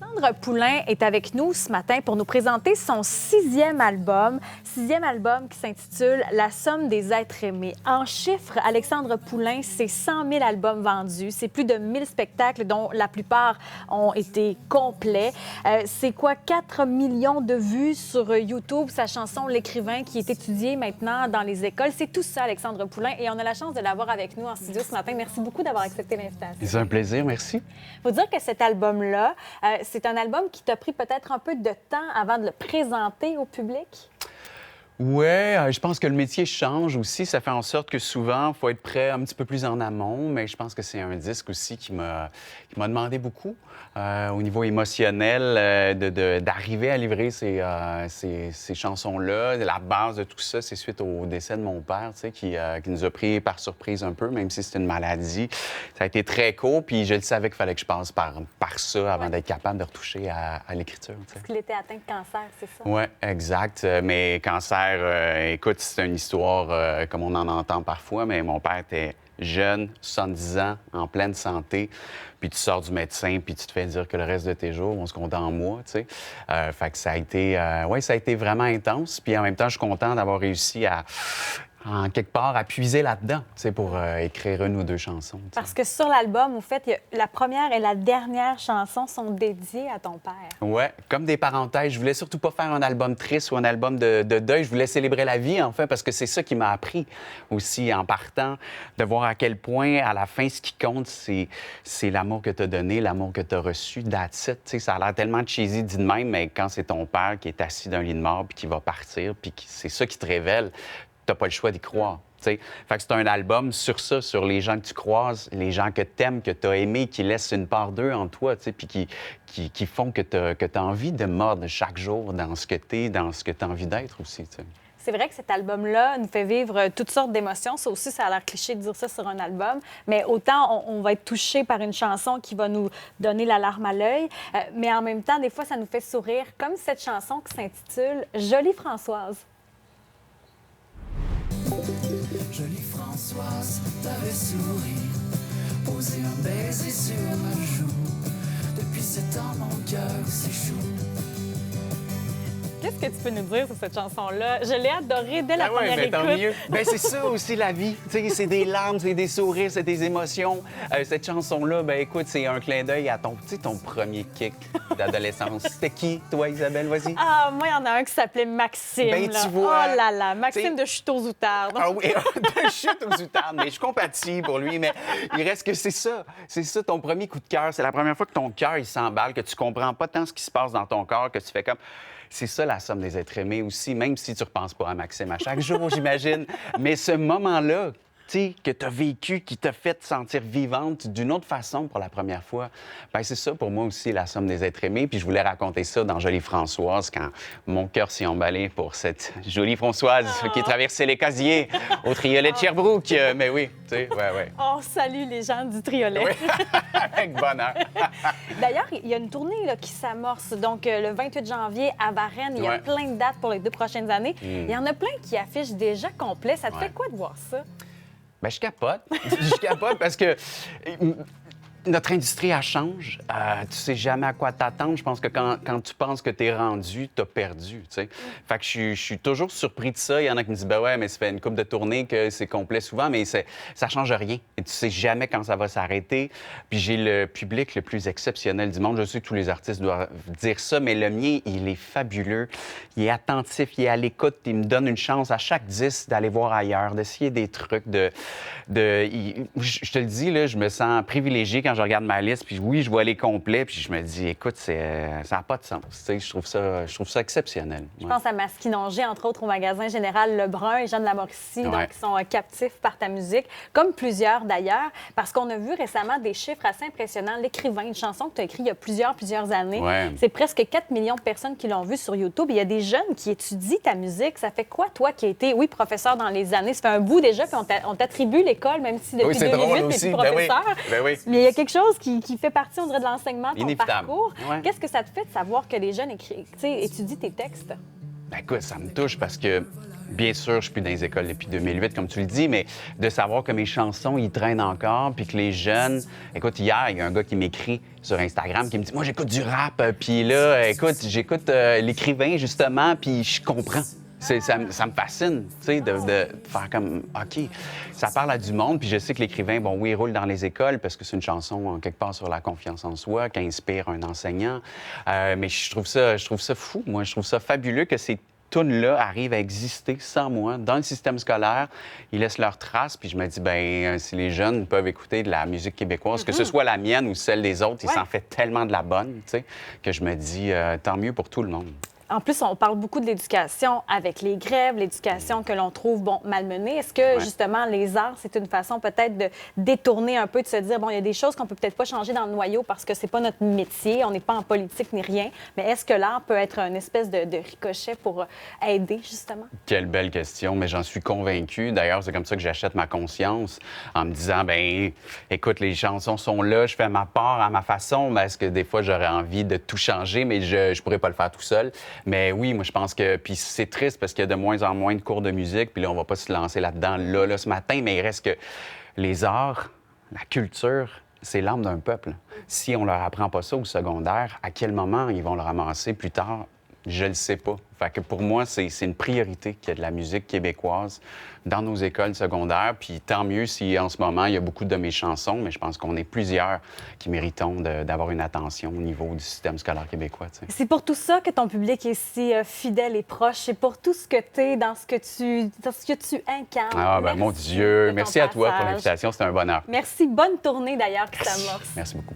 Alexandre Poulain est avec nous ce matin pour nous présenter son sixième album qui s'intitule « La somme des êtres aimés ». En chiffres, Alexandre Poulain, c'est 100 000 albums vendus, c'est plus de 1000 spectacles dont la plupart ont été complets. C'est quoi, 4 millions de vues sur YouTube, sa chanson « L'écrivain » qui est étudiée maintenant dans les écoles. C'est tout ça, Alexandre Poulain, et on a la chance de l'avoir avec nous en studio ce matin. Merci beaucoup d'avoir accepté l'invitation. C'est un plaisir, merci. Il faut dire que cet album-là, c'est un album qui t'a pris peut-être un peu de temps avant de le présenter au public? Oui, je pense que le métier change aussi. Ça fait en sorte que souvent, il faut être prêt un petit peu plus en amont, mais je pense que c'est un disque aussi qui m'a demandé beaucoup au niveau émotionnel d'arriver à livrer ces chansons-là. La base de tout ça, c'est suite au décès de mon père, tu sais, qui nous a pris par surprise un peu, même si c'était une maladie. Ça a été très court, puis je le savais qu'il fallait que je passe par ça avant d'être capable de retoucher à l'écriture. Tu sais. Parce qu'il était atteint de cancer, c'est ça? Oui, exact. Mais cancer, écoute, c'est une histoire comme on en entend parfois, mais mon père était jeune, 70 ans, en pleine santé, puis tu sors du médecin, puis tu te fais dire que le reste de tes jours vont se compter en mois, tu sais. Fait que ça a été vraiment intense, puis en même temps, je suis content d'avoir réussi à en quelque part, à puiser là-dedans, tu sais, pour écrire une ou deux chansons. T'sais. Parce que sur l'album, au fait, la première et la dernière chanson sont dédiées à ton père. Oui, comme des parenthèses. Je voulais surtout pas faire un album triste ou un album de deuil. Je voulais célébrer la vie, en fait, parce que c'est ça qui m'a appris aussi en partant, de voir à quel point, à la fin, ce qui compte, c'est l'amour que tu as donné, l'amour que tu as reçu, that's it. T'sais, ça a l'air tellement cheesy dit de même, mais quand c'est ton père qui est assis d'un lit de mort puis qui va partir, puis c'est ça qui te révèle, t'as pas le choix d'y croire. T'sais. Fait que c'est un album sur ça, sur les gens que tu croises, les gens que t'aimes, que t'as aimés, qui laissent une part d'eux en toi, puis qui font que t'as envie de mordre chaque jour dans ce que t'es, dans ce que t'as envie d'être aussi. T'sais. C'est vrai que cet album-là nous fait vivre toutes sortes d'émotions. Ça aussi, ça a l'air cliché de dire ça sur un album. Mais autant, on va être touché par une chanson qui va nous donner la larme à l'œil. Mais en même temps, des fois, ça nous fait sourire. Comme cette chanson qui s'intitule « Jolie Françoise ». Jolie Françoise, t'avais souri, posé un baiser sur ma joue. Depuis 7 ans, mon cœur s'échoue. Qu'est-ce que tu peux nous dire sur cette chanson-là? Je l'ai adorée dès la première écoute. Tant mieux. Ben, c'est ça aussi, la vie. C'est des larmes, c'est des sourires, c'est des émotions. Cette chanson-là, ben écoute, c'est un clin d'œil à ton premier kick d'adolescence. C'était qui, toi, Isabelle? Vas-y. Ah, moi, il y en a un qui s'appelait Maxime. Ben, là. tu vois. Oh là là, Maxime de Chute aux outardes. Ah oui, de Chute aux outardes. Mais je compatis pour lui, mais il reste que c'est ça. C'est ça, ton premier coup de cœur. C'est la première fois que ton cœur, il s'emballe, que tu comprends pas tant ce qui se passe dans ton corps, que tu fais comme... C'est ça, la somme des êtres aimés aussi, même si tu ne repenses pas à Maxime à chaque jour, j'imagine. Mais ce moment-là, tu sais, que tu as vécu, qui t'a fait te sentir vivante d'une autre façon pour la première fois, bien, c'est ça pour moi aussi, la somme des êtres aimés. Puis je voulais raconter ça dans Jolie Françoise, quand mon cœur s'y emballait pour cette jolie Françoise qui traversait les casiers au Triolet de Sherbrooke. Mais oui, tu sais, ouais. On salue les gens du Triolet. Oui, avec bonheur. D'ailleurs, il y a une tournée là, qui s'amorce. Donc, le 28 janvier à Varennes, il y a plein de dates pour les 2 prochaines années. Il y en a plein qui affichent déjà complet. Ça te fait quoi de voir ça? Bien, je capote. Je capote parce que notre industrie, elle change. Tu sais jamais à quoi t'attendre. Je pense que quand tu penses que t'es rendu, t'as perdu, tu sais. Fait que je suis toujours surpris de ça. Il y en a qui me disent, ben ouais, mais ça fait une couple de tournées que c'est complet souvent, mais ça change rien. Et tu sais jamais quand ça va s'arrêter. Puis j'ai le public le plus exceptionnel du monde. Je sais que tous les artistes doivent dire ça, mais le mien, il est fabuleux. Il est attentif, il est à l'écoute. Il me donne une chance à chaque 10 d'aller voir ailleurs, d'essayer des trucs, je te le dis, là, je me sens privilégié quand je regarde ma liste, puis oui, je vois les complets, puis je me dis, écoute, ça n'a pas de sens. Tu sais, je trouve ça exceptionnel. Je pense à Masquinongé, entre autres, au magasin Général Lebrun et Jeanne Lamorissy, donc qui sont captifs par ta musique, comme plusieurs d'ailleurs, parce qu'on a vu récemment des chiffres assez impressionnants. L'écrivain, une chanson que tu as écrite il y a plusieurs années, c'est presque 4 millions de personnes qui l'ont vue sur YouTube. Il y a des jeunes qui étudient ta musique. Ça fait quoi, toi, qui as été, professeur dans les années? Ça fait un bout déjà, puis on t'attribue l'école, même si depuis 2008, tu es professeur. Mais il y a quelque chose qui fait partie, on dirait, de l'enseignement, ton parcours. Qu'est-ce que ça te fait de savoir que les jeunes étudient tes textes? Ben écoute, ça me touche parce que Bien sûr, je suis plus dans les écoles depuis 2008, comme tu le dis, mais de savoir que mes chansons, ils traînent encore, puis que les jeunes... Écoute, hier, il y a un gars qui m'écrit sur Instagram qui me dit « Moi, j'écoute du rap, puis là, écoute, j'écoute l'écrivain, justement, puis je comprends. » Ça me fascine, tu sais, de faire comme, OK, ça parle à du monde, puis je sais que l'écrivain, bon, oui, il roule dans les écoles parce que c'est une chanson, quelque part, sur la confiance en soi, qui inspire un enseignant. Mais je trouve ça fou, moi. Je trouve ça fabuleux que ces tunes-là arrivent à exister sans moi dans le système scolaire. Ils laissent leurs traces, puis je me dis, ben si les jeunes peuvent écouter de la musique québécoise, que ce soit la mienne ou celle des autres, ils s'en fait tellement de la bonne, tu sais, que je me dis, tant mieux pour tout le monde. En plus, on parle beaucoup de l'éducation avec les grèves, l'éducation que l'on trouve, bon, malmenée. Est-ce que, justement, les arts, c'est une façon peut-être de détourner un peu, de se dire, bon, il y a des choses qu'on peut peut-être pas changer dans le noyau parce que c'est pas notre métier, on n'est pas en politique ni rien, mais est-ce que l'art peut être une espèce de ricochet pour aider, justement? Quelle belle question, mais j'en suis convaincu. D'ailleurs, c'est comme ça que j'achète ma conscience, en me disant, ben écoute, les chansons sont là, je fais ma part à ma façon, mais est-ce que des fois, j'aurais envie de tout changer, mais je pourrais pas le faire tout seul. Mais oui, moi, je pense que... Puis c'est triste parce qu'il y a de moins en moins de cours de musique, puis là, on va pas se lancer là-dedans, là, ce matin, mais il reste que les arts, la culture, c'est l'âme d'un peuple. Si on leur apprend pas ça au secondaire, à quel moment ils vont le ramasser plus tard? Je le sais pas. Fait que pour moi, c'est une priorité qu'il y ait de la musique québécoise dans nos écoles secondaires. Puis tant mieux si en ce moment, il y a beaucoup de mes chansons, mais je pense qu'on est plusieurs qui méritons d'avoir une attention au niveau du système scolaire québécois. T'sais. C'est pour tout ça que ton public est si fidèle et proche. C'est pour tout ce que tu es, dans ce que tu incarnes. Ah, ben mon Dieu! Merci à toi pour l'invitation. C'était un bonheur. Merci. Bonne tournée d'ailleurs qui s'amorce. Merci beaucoup.